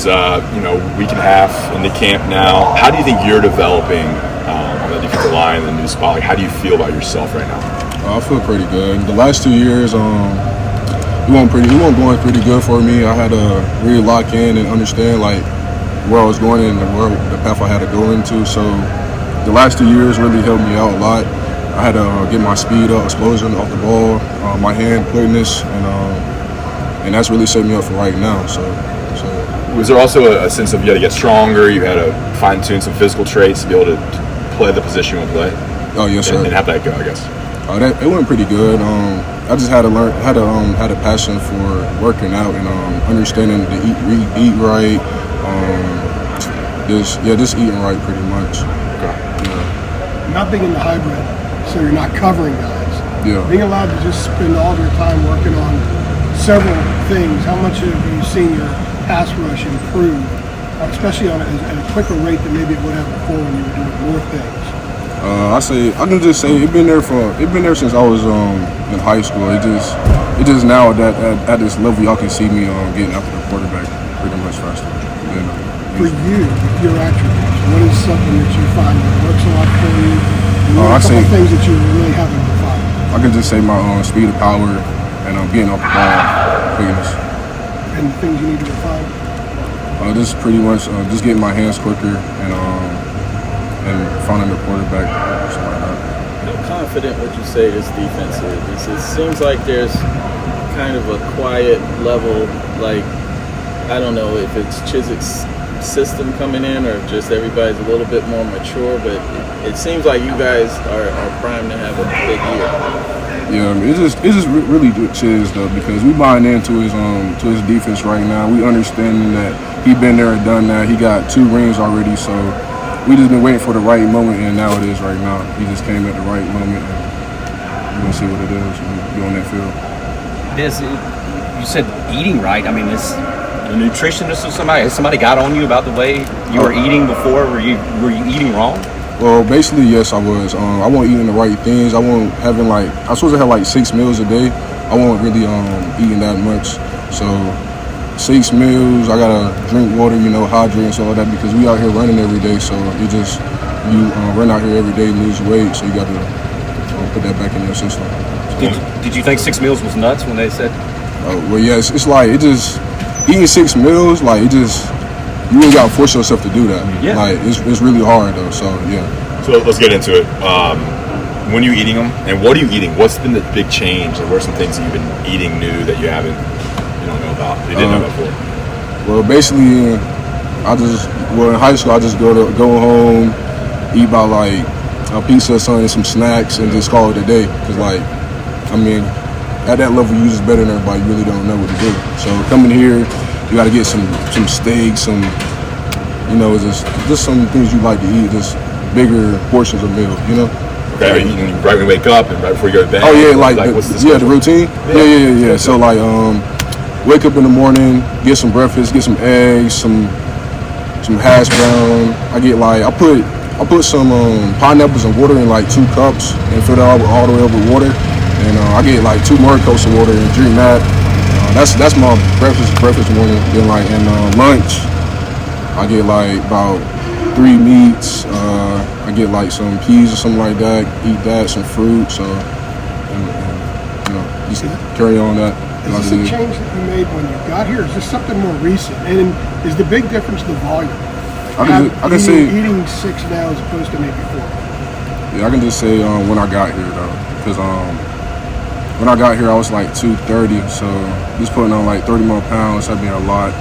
week and a half into camp now. How do you think you're developing on the defensive line in the new spot? Like, how do you feel about yourself right now? I feel pretty good. The last 2 years, it wasn't going pretty good for me. I had to really lock in and understand like where I was going and the path I had to go into. So the last 2 years really helped me out a lot. I had to get my speed up, explosion off the ball, my hand quickness, and that's really set me up for right now. So. Was there also a sense of you had to get stronger, you had to fine-tune some physical traits to be able to play the position you want to play? Oh, yes, sir. And how'd that go, I guess? It went pretty good. I just had to learn, had a passion for working out and understanding to eat right. Just eating right pretty much. Okay. Yeah. Not being in the hybrid, so you're not covering guys. Yeah. Being allowed to just spend all of your time working on several things. How much have you seen your pass rush improve, especially at a quicker rate than maybe it would have before when you were doing more things? I can just say it's been there since I was in high school. It just now at this level y'all can see me getting after the quarterback pretty much faster. For you, your attributes, what is something that you find that works a lot for you? And a couple things that you really haven't refined. I can just say my speed of power and getting off the ball, quickness. And things you need to refine? Just pretty much just getting my hands quicker and finding the quarterback, something like that. How confident would you say this defense is? It seems like there's kind of a quiet level, like, I don't know if it's Chizik's system coming in or just everybody's a little bit more mature, but it seems like you guys are primed to have a big year. Yeah, it's just really good Chiz though, because we buying into his defense right now. We understanding that he been there and done that. He got 2 rings already, so we just been waiting for the right moment, and now it is right now. He just came at the right moment, and we're gonna see what it is when we go on that field. You said eating right. I mean, is a nutritionist or somebody? Has somebody got on you about the way you were eating before? Were you eating wrong? Well, basically, yes, I was. I wasn't eating the right things. I wasn't having I was supposed to have 6 meals a day. I wasn't really eating that much. So 6 meals, I gotta drink water, hydrate and stuff like that, because we out here running every day. So you run out here every day, lose weight. So you got to put that back in your system. So, did you think 6 meals was nuts when they said? Well, yes, it's like eating 6 meals, you really gotta force yourself to do that. Yeah. It's really hard though. So yeah. So let's get into it. When are you eating them, and what are you eating? What's been the big change? And what are some things that you've been eating new that you don't know about? You didn't know before. Well, basically, in high school I just go home, eat about a pizza or something, some snacks, and just call it a day. Because at that level you just better than everybody. You really don't know what to do. So coming here, you got to get some steaks, just some things you like to eat, just bigger portions of meal, Okay, are you eating right when you wake up and right before you go to bed? Oh yeah, what's the the routine. Yeah. So wake up in the morning, get some breakfast, get some eggs, some hash brown. I put some pineapples and water in 2 cups and fill that all the way up with water, and I get 2 more cups of water and drink that. That's my breakfast morning. Then lunch, I get about 3 meats. I get some peas or something like that. Eat that, some fruit. So just carry on that. Is this a change that you made when you got here? Is this something more recent? And is the big difference the volume? I can say eating 6 now as opposed to maybe 4. Yeah, I can just say when I got here though, because when I got here I was 230, so just putting on 30 more pounds helped me a lot.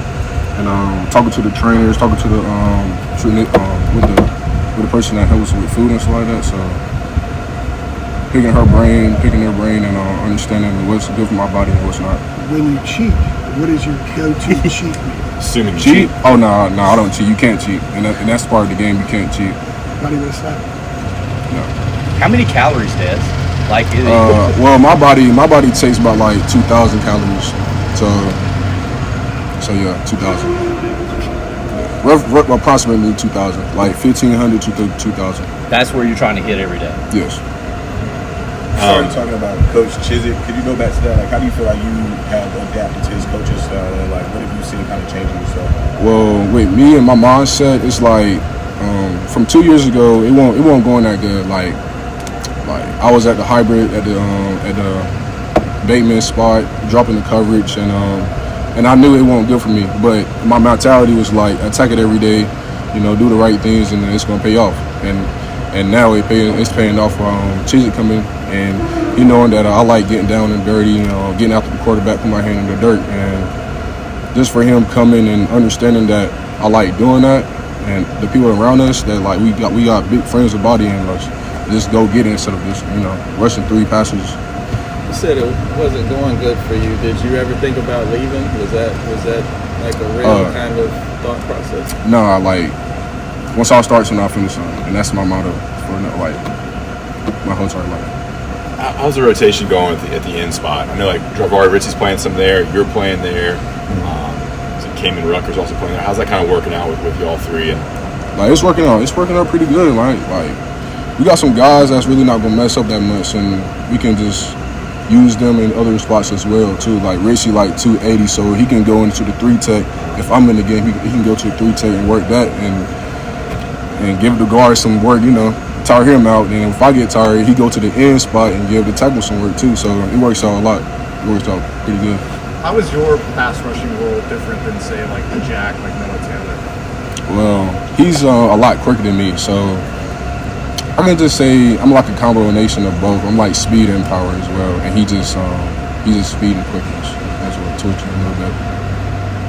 And talking to the trainers, talking to the with the person that helps with food and stuff like that. So picking their brain, and understanding what's good for my body and what's not. When you cheat, what is your go-to cheat meal? Assuming cheat? Oh no, I don't cheat. You can't cheat, and that's part of the game. You can't cheat. Not even a snack. No. How many calories, Des? Well, my body takes about 2,000 calories. So yeah, 2,000. Approximately 2,000, 1,500 to 2,000. That's where you're trying to hit every day. Yes. Sorry, talking about Coach Chizik. Could you go back to that? Like, how do you feel like you have adapted to his coaching style, and like, what have you seen kind of changing yourself? Well, with me and my mindset, it's like from 2 years ago, it won't going that good. Like I was at the hybrid at the Bateman spot, dropping the coverage, and I knew it wasn't good for me. But my mentality was like, attack it every day, do the right things, and it's gonna pay off. And now it's paying off for Chizik coming, and he knowing that I like getting down and dirty, getting after the quarterback, put my hand in the dirt, and just for him coming and understanding that I like doing that, and the people around us that like we got big friends with body in us, just go get it instead of just rushing 3 passes. You said it wasn't going good for you. Did you ever think about leaving? Was that like a real kind of thought process? No, once I start, I finish on, and that's my motto for my whole entire life. How's the rotation going at the end spot? I know like Dravari Ritchie's playing some there, you're playing there. So Cayman Rucker's also playing there. How's that kind of working out with y'all three? And it's working out. It's working out pretty good. Like we got some guys that's really not gonna mess up that much, and we can just use them in other spots as well too. Like Richie, 280, so he can go into the 3 tech. If I'm in the game, he can go to the 3 tech and work that and give the guard some work, tire him out. And if I get tired, he go to the end spot and give the tackle some work too. So it works out a lot. It works out pretty good. How is your pass rushing role different than, say, like the Jack, like Noah Taylor? Well, he's a lot quicker than me, so I can just say I'm like a combination of both. I'm like speed and power as well, and he's just speed and quickness. That's what tortured me a little bit.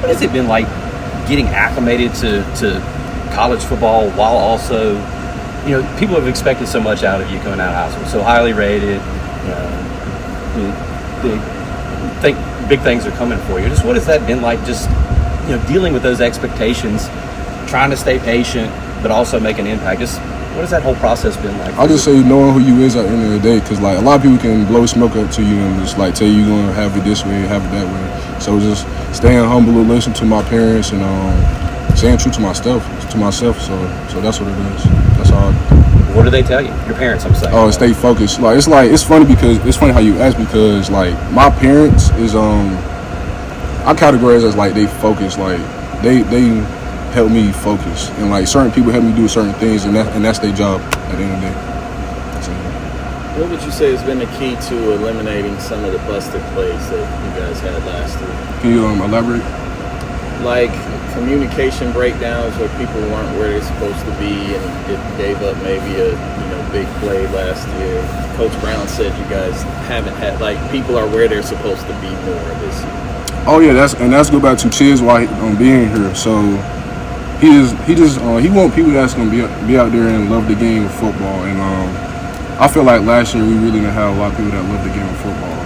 What has it been like getting acclimated to college football while also, people have expected so much out of you coming out of high school, so highly rated. They think big things are coming for you. Just what has that been like? Just dealing with those expectations, trying to stay patient, but also make an impact. Just what has that whole process been like? I'll just say knowing who you is at the end of the day, because a lot of people can blow smoke up to you and just tell you you're gonna have it this way, have it that way. So just staying humble, listen to my parents, and staying true to myself. So that's what it is. That's all. What do they tell you? Your parents, I'm saying. Oh, stay focused. It's funny how you ask, because my parents is I categorize as they focus. They help me focus, and certain people help me do certain things, and that's their job at the end of the day. So, what would you say has been the key to eliminating some of the busted plays that you guys had last year? Can you elaborate? Like communication breakdowns where people weren't where they're supposed to be, and it gave up maybe a big play last year. Coach Brown said you guys haven't had people are where they're supposed to be more this year. Oh yeah, that's go back to Chiz while being here. So he want people that's gonna be out there and love the game of football. And I feel like last year we really didn't have a lot of people that love the game of football.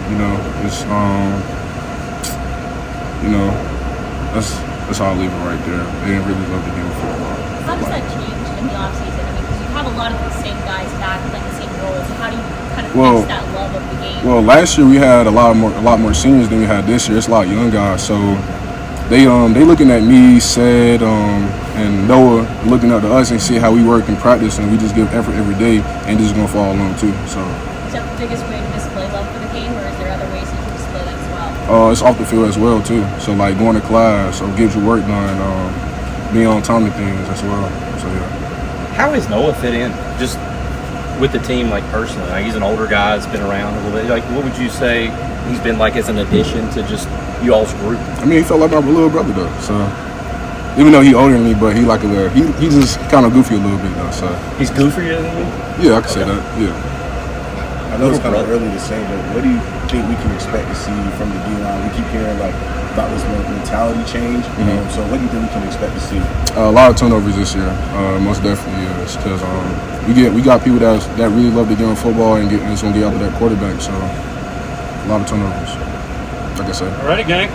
It's that's how I leave it right there. They didn't really love the game of football. How does that change in the offseason? Because you have a lot of the same guys back playing the same roles. So how do you kind of fix that love of the game? Well, last year we had a lot more seniors than we had this year. It's a lot of young guys, so they looking at me, said, and Noah looking up to us and see how we work in practice, and we just give effort every day, and this is gonna fall along too. So. Is that the biggest way to display love for the game, or is there other ways you can display that as well? It's off the field as well too. So going to class or get your work done, being on time to things as well. So yeah. How has Noah fit in just with the team, personally? He's an older guy, that's been around a little bit. What would you say he's been like as an addition to just you all's group? I mean, he felt like my little brother though. So even though he older than me, but he he's just kind of goofy a little bit though. So he's goofier than you? Yeah, I can say that. Yeah. I know it's kind of early to say, but what do you think we can expect to see from the D-line? We keep hearing about this mentality change. So what do you think we can expect to see? A lot of turnovers this year, most definitely is, because we got people that really love the game of football and it's gonna get out to that quarterback. So a lot of turnovers, like I said. All righty, gang.